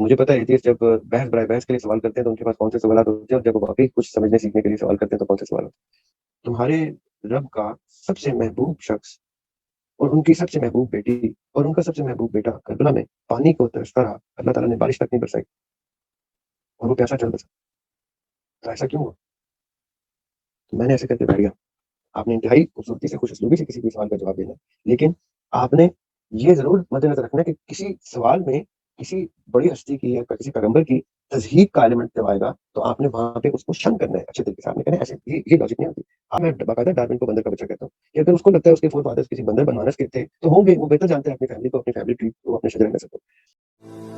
मुझे पता है एथियस्ट जब बहस बराए बहस के लिए सवाल करते हैं तो उनके पास कौन से सवाल होते हैं, और जब वो वाकई कुछ समझने सीखने के लिए सवाल करते हैं तो कौन से सवाल होते हैं। तुम्हारे रब का सबसे महबूब शख्स और उनकी सबसे महबूब बेटी और उनका सबसे महबूब बेटा करबला में पानी को तरसता रहा, अल्लाह ताला ने बारिश तक नहीं बरसाई और वो प्यासा चल बसा। तो ऐसा क्यों हुआ? तो मैंने ऐसे करके बैठ गया। आपने इंतहाई खूबसूरती से खुश उसलूबी से किसी भी सवाल का जवाब देना है, लेकिन आपने ये जरूर मद्देनजर रखना है कि किसी सवाल में किसी बड़ी हस्ती की या किसी पैगंबर की तजहीक का एलिमेंट जब आएगा तो आपने वहां पे उसको शन करना है अच्छे तरीके से। आपने कहना है ऐसे ये लॉजिक नहीं होती। हाँ, मैं बाकायदा डार्विन को बंदर का बच्चा कहता हूँ कि अगर उसको लगता है उसके फोर फादर्स किसी बंदर बनवानस के थे तो होंगे, वो बेहतर जानते हैं अपनी फैमिली को, अपनी फैमिली ट्री को, अपने शजर में सबको।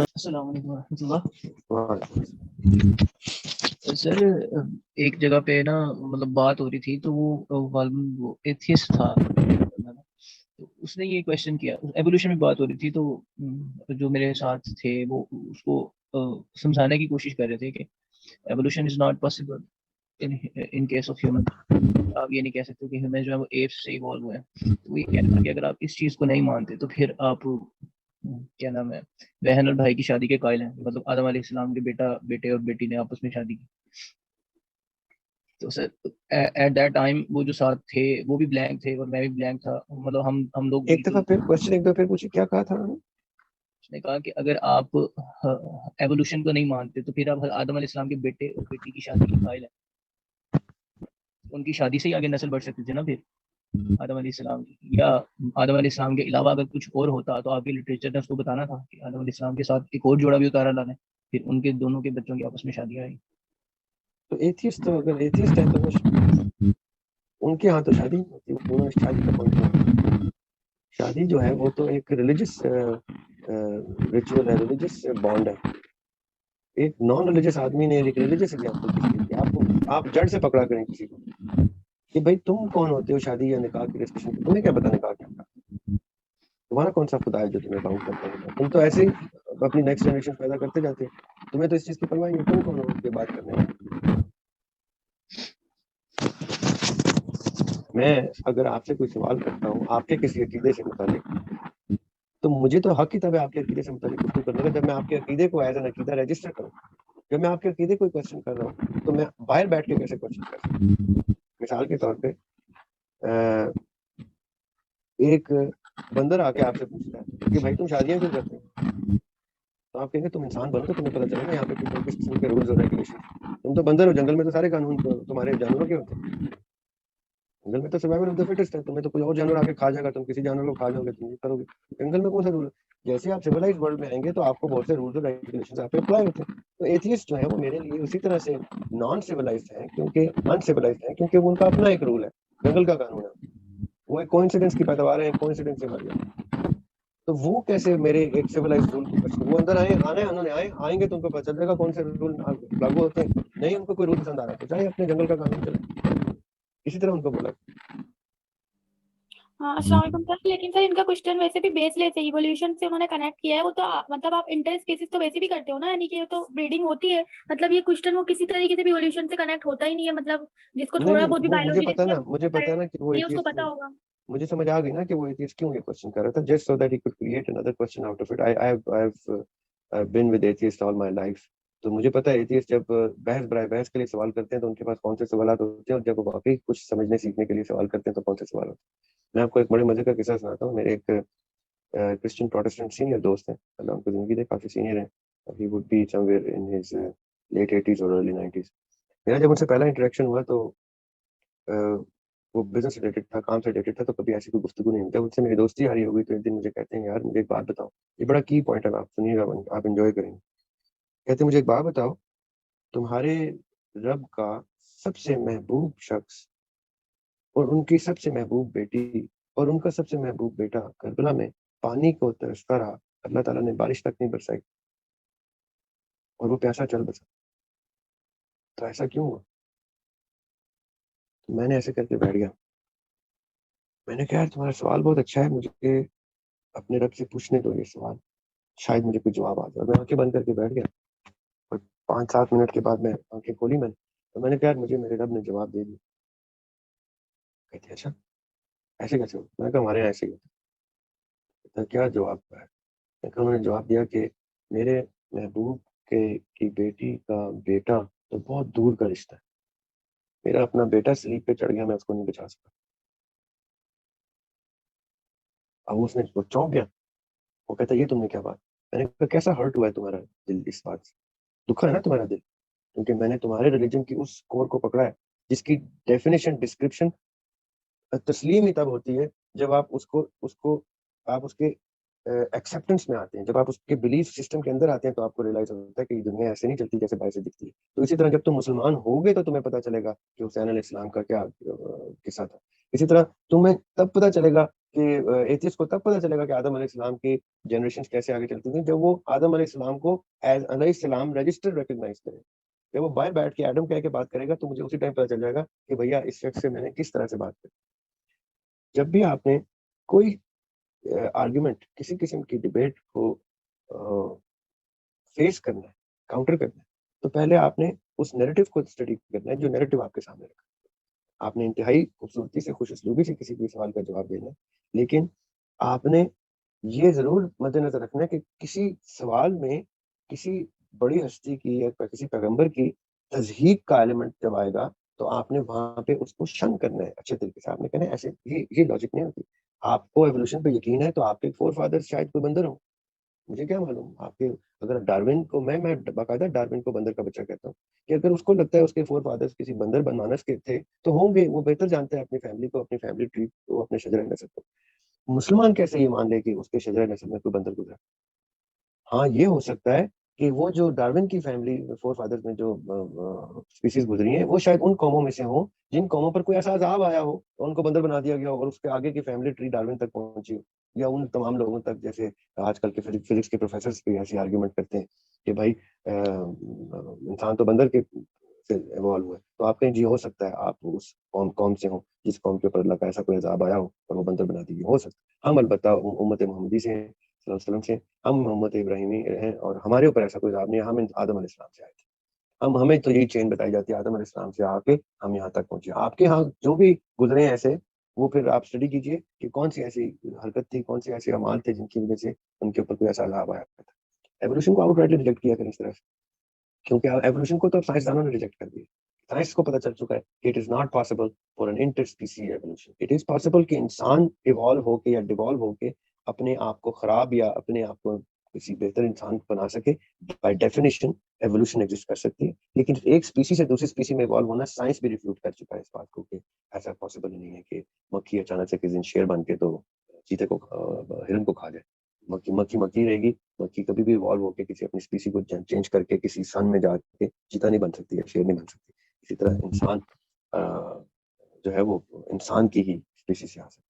अस्सलाम वालेकुम रहमतुल्लाह। हाँ, सर एक जगह पे ना मतलब बात हो रही थी तो वो एथियस्ट था तो उसने ये क्वेश्चन किया। एवोल्यूशन में बात हो रही थी तो जो मेरे साथ थे वो उसको समझाने की कोशिश कर रहे थे कि evolution is not possible in in case of human. आप ये नहीं कह सकते कि ह्यूमन जो है वो एप्स से इवॉल्व हुए हैं। तो वो ये कह रहा था कि अगर आप इस चीज को नहीं मानते तो फिर आप क्या नाम है बहन और भाई की शादी के कायल हैं। मतलब आदम अलैहिस्सलाम के बेटे और बेटी ने आपस में शादी की। तो सर एट दैट टाइम वो जो साथ थे वो भी ब्लैंक थे और मैं भी ब्लैंक था। मतलब हम लोग एक दफा बिल्कुल। फिर क्वेश्चन एक दफा फिर पूछिए, क्या कहा था उन्होंने? उसने कहा कि अगर आप एवोल्यूशन को नहीं मानते तो फिर आप आदम अलैहिस्सलाम के बेटे और बेटी की शादी के कायल हैं। उनकी शादी से ही आगे नस्ल बढ़ सकती थी ना फिर आदम अलैहिस्सलाम की। या आदम अलैहिस्सलाम के अलावा अगर कुछ और होता तो आपके लिटरेचर ने उसको बताना था कि आदम अलैहिस्सलाम के साथ एक और जोड़ा भी उतारा अल्लाह ने। फिर उनके दोनों के बच्चों की आपस में शादियां हुई। तो एथियस्ट, तो अगर एथियस्ट है तो उनके यहाँ तो शादी नहीं होती, उन्होंने शादी का पॉइंट नहीं। शादी जो है वो तो एक रिलीजियस रिचुअल है, रिलीजियस बॉन्ड है। एक नॉन रिलीजियस आदमी ने एक रिलीजियस एग्जाम्पल किस लिए दिया? आपको आप जड़ से पकड़ा करें किसी को कि भाई तुम कौन होते हो शादी या निकाह की डिस्कशन की, तुम्हें क्या पता निकाह क्या होता है? तुम्हारा कौन सा खुदा है जो तुम्हें बाउंड करता है निकाह? तुम तो ऐसे ही अपनी नेक्स्ट जनरेशन पैदा करते जाते हो, तुम्हें तो इस चीज की परवाह नहीं है। तुम कौन हो ये बात करने वाले? मैं अगर आपसे कोई सवाल करता हूँ आपके किसी अकीदे से मुतालिक, तो मुझे तो हक ही तब है आपके अकीदे से मुतालिक गुफ्तगू करने का जब मैं आपके अकीदे को एज एन अकीदा रजिस्टर करूँ। जब मैं आपके अकीदे को क्वेश्चन कर रहा हूँ तो मैं बाहर बैठ के कैसे क्वेश्चन कर सकता हूँ? मिसाल के तौर पे एक बंदर आके आपसे पूछता है कि भाई तुम शादियां क्यों करते हो? तो आप कहेंगे तुम इंसान बनो तो तुम्हें पता चलेगा यहाँ पे किस किस्म के रूल्स और रेगुलेशन। तुम तो बंदर हो, जंगल में तो सारे कानून तो तुम्हारे जानवरों के होते हैं। जंगल में तो सर्वाइवल ऑफ द फिटेस्ट है, तुम्हें तो कोई और जानवर आके खा जाएगा, तुम किसी जानवर को खा जाओगे, तुम ये करोगे। जंगल में कौन सा रूल? जैसे आप सिविलाइज वर्ल्ड में आएंगे तो आपको बहुत से रूल्स और रेगुलेशन आप पे अप्लाई होते हैं। तो एथियस्ट जो है वो मेरे लिए उसी तरह से नॉन सिविलाइज्ड है, क्योंकि अनसिविलाइज्ड है, क्योंकि वो उनका अपना एक रूल है, जंगल का कानून है। वो एक कोइंसिडेंस की पैदावार है, कोइंसिडेंस से मर गया। तो वो कैसे मेरे एक सिविलाइज्ड रूल को क्वेश्चन? वो अंदर आए, आना है उन्होंने, आएंगे तो उनको पता चल जाएगा कौन से रूल लागू होते हैं। नहीं उनको कोई रूल पसंद आ रहा है तो चाहे अपने जंगल का कानून चले, इसी तरह उनको बोला। हाँ अस्सलाम वालेकुम सर। लेकिन सर इनका क्वेश्चन वैसे भी बेसलेस है, इवोल्यूशन से उन्होंने कनेक्ट किया है। वो तो मतलब आप इंटर स्पीसीज तो वैसे भी करते हो ना, यानी कि तो ब्रीडिंग होती है। मतलब ये क्वेश्चन वो किसी तरीके से भी इवोल्यूशन से कनेक्ट होता ही नहीं है। मतलब जिसको नहीं थोड़ा नहीं, बहुत भी वो बायोलॉजी मुझे पता है ना कि वो नहीं उसको एथियस्ट पता होगा। मुझे समझ आ गई ना कि वो एथियस्ट क्यों ये क्वेश्चन कर रहा था, just so that he could create another question out of it. I have been with atheist all my life. तो मुझे पता है एथियस्ट जब बहस बराए बहस के लिए सवाल करते हैं तो उनके पास कौन से सवाल होते हैं, और जब वो वाकई कुछ समझने सीखने के लिए सवाल करते हैं तो कौन से सवाल होते हैं। मैं आपको एक बड़े मजे का किस्सा सुनाता हूँ। मेरे एक क्रिश्चियन प्रोटेस्टेंट सीनियर दोस्त हैं, अल्लाह उनको जिंदगी दे, काफी सीनियर हैं। He would be somewhere in his late 80s और अर्ली 90s। मेरा जब उनसे पहला इंटरेक्शन हुआ तो अ, वो बिजनेस रिलेटेड था, काम से रिलेटेड था, तो कभी ऐसी कोई गुफ्तगू नहीं होती। जब उनसे मेरी दोस्ती आ रही होगी तो एक दिन मुझे कहते हैं, यार मुझे एक बात बताओ, ये बड़ा की पॉइंट है, आप सुनिएगा, आप एंजॉय करेंगे। कहते हैं, मुझे एक बात बताओ, तुम्हारे रब का सबसे महबूब शख्स और उनकी सबसे महबूब बेटी और उनका सबसे महबूब बेटा करबला में पानी को तरसता रहा, अल्लाह ताला ने बारिश तक नहीं बरसाई और वो प्यासा चल बसा। तो ऐसा क्यों हुआ? तो मैंने ऐसे करके बैठ गया। मैंने कहा, यार तुम्हारा सवाल बहुत अच्छा है, मुझे अपने रब से पूछने दो ये सवाल, शायद मुझे कोई जवाब आ जाए। मैं आंखें बंद करके बैठ गया और 5-7 मिनट के बाद मैं आंखें खोली मैंने, तो मैंने कहा, यार मुझे मेरे रब ने जवाब दे दिया। कहती अच्छा ऐसे कैसे हो? मैंने कहा हमारे यहाँ ऐसे ही होता है। तो क्या जवाब है? मैंने कहा उन्होंने जवाब दिया कि मेरे महबूब के की बेटी का बेटा तो बहुत दूर का रिश्ता है, मेरा अपना बेटा स्लीप पे चढ़ गया, मैं उसको नहीं बचा सका। अब उसने वो चौंक गया, वो कहता ये तुमने क्या बात? मैंने कहा कैसा हर्ट हुआ है तुम्हारा दिल इस बात से, दुखा है ना तुम्हारा दिल, क्योंकि मैंने तुम्हारे रिलीजन की उस कोर को पकड़ा है जिसकी डेफिनेशन डिस्क्रिप्शन तस्लीम ही तब होती है जब आप उसको उसको आप उसके एक्सेप्टेंस में आते हैं, जब आप उसके बिलीफ सिस्टम के अंदर आते हैं तो आपको रियलाइज होता है कि ये दुनिया ऐसे नहीं चलती जैसे बाहर से दिखती है। तो इसी तरह जब तुम मुसलमान होगे तो तुम्हें पता चलेगा कि हुसैन अलैहिस्सलाम का क्या किस्सा था। इसी तरह तुम्हें तब पता चलेगा कि एथियस्ट को तब पता चलेगा कि आदम अलैहिस्सलाम की जनरेशन कैसे आगे चलती थी, जब वो आदम अलैहिस्सलाम को एज अलैहिस्सलाम रजिस्टर्ड रिकॉग्नाइज करे। जब वो बाय बैठ के एडम कह के बात करेगा तो मुझे उसी टाइम पता चल जाएगा कि भैया इस शख्स से मैंने किस तरह से बात करी। जब भी आपने कोई आर्गुमेंट, किसी किस्म की डिबेट को फेस करना है, काउंटर करना है, तो पहले आपने उस नैरेटिव को स्टडी करना है जो नैरेटिव आपके सामने रखा है। आपने इंतहाई खूबसूरती से, खुश उसलूबी से किसी भी सवाल का जवाब देना है, लेकिन आपने ये जरूर मद्देनजर रखना है कि किसी सवाल में किसी बड़ी हस्ती की या किसी पैगंबर की तजहीक का एलिमेंट जब आएगा तो आपने वहां पे उसको शन करना है अच्छे तरीके से। आपने कहना है ऐसे ये लॉजिक नहीं होती। आपको एवोल्यूशन पे यकीन है तो आपके फोर फादर शायद कोई बंदर हो, मुझे क्या मालूम। आपके अगर डार्विन को मैं बाकायदा डार्विन को बंदर का बच्चा कहता हूँ कि अगर उसको लगता है उसके फोर फादर्स किसी बंदर बनमानस के थे तो होंगे, वो बेहतर जानते हैं अपनी फैमिली को, अपनी फैमिली ट्री को, अपने शजर नस्ल को। मुसलमान कैसे ये मान ले कि उसके शजर नस्ल में कोई बंदर गुजरा? हाँ ये हो सकता है कि वो जो डार्विन की फैमिली फोर फादर्स में जो स्पीसीज गुजरी हैं वो शायद उन कौमों में से हो जिन कौमों पर कोई ऐसा अजाब आया हो और उनको बंदर बना दिया गया हो और उसके आगे की फैमिली ट्री डार्विन तक पहुंची हो। या उन तमाम लोगों तक, जैसे आजकल के फिजिक्स के प्रोफेसर भी ऐसी आर्ग्यूमेंट करते हैं कि भाई इंसान तो बंदर के से इवॉल्व हुआ है। तो आप कहीं जी हो सकता है आप उस कौम कौम से हो जिस कौम के ऊपर अल्लाह का ऐसा कोई अजाब आया हो और वो बंदर बना दी हो सकता है। हम अलबत्ता उम्मत मोहम्मदी से हैं, सल्लल्लाहु अलैहि वसल्लम से, हम मोहम्मद इब्राहिमी हैं और हमारे ऊपर ऐसा कोई इल्जाम नहीं है, हम आदम अलैहिस्सलाम से आए थे। हम हमें तो यही चेन बताई जाती है आदम अलैहिस्सलाम से आके हम यहाँ तक पहुंचे। आपके यहाँ जो भी गुजरे हैं ऐसे, वो फिर आप स्टडी कीजिए कि कौन सी ऐसी हरकत थी, कौन से ऐसे अमाल थे जिनकी वजह से उनके ऊपर कोई ऐसा अजाब आया था। एवोल्यूशन को आउटराइटली रिजेक्ट किया करें इस तरह से, क्योंकि एवोल्यूशन को तो साइंसदानों ने रिजेक्ट कर दिया। साइंस को पता चल चुका है कि it is not possible for an interspecies evolution. It is possible कि इंसान इवॉल्व होके या डिवॉल्व होके अपने आप को खराब या अपने आप को किसी बेहतर इंसान बना सके। बाय डेफिनेशन एवोल्यूशन एग्जिस्ट कर सकती है, लेकिन एक स्पीसी से दूसरी स्पीसी में इवॉल्व होना साइंस भी रिफ्यूट कर चुका है इस बात को कि ऐसा पॉसिबल ही नहीं है कि मक्खी अचानक से किसी दिन शेर बन के तो चीते को हिरन को खा जाए। मक्खी मक्खी मक्खी रहेगी। मक्खी कभी भी इवॉल्व होकर किसी अपनी स्पीसी को चेंज करके किसी सन में जाके चीता नहीं बन सकती है, शेर नहीं बन सकती। इसी तरह इंसान जो है वो इंसान की ही स्पीसी से आ सकता है।